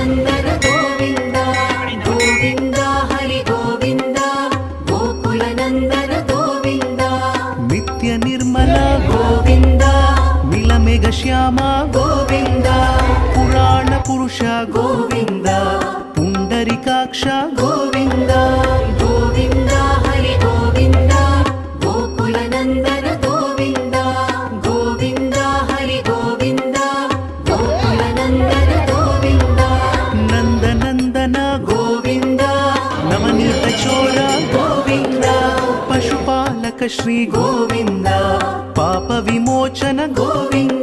गोकुलनन्दन गोविन्द गोविन्द हरि गोविन्द गोकुलनन्दन गोविन्द नित्य निर्मल गोविन्द नीलमेघ श्याम गोविन्द पुराण पुरुष गोविन्द पुण्डरीकाक्ष गोविन्द गोविन्द हरि गोविन्द गोकुलनन्दन गोविन्द गोविन्द हरि गोविन्द गोकुलनन्दन गोविन्द नन्दनन्दन गोविन्द नवनीत चोर गोविन्द पशुपालक श्री गोविन्द पाप विमोचन गोविन्द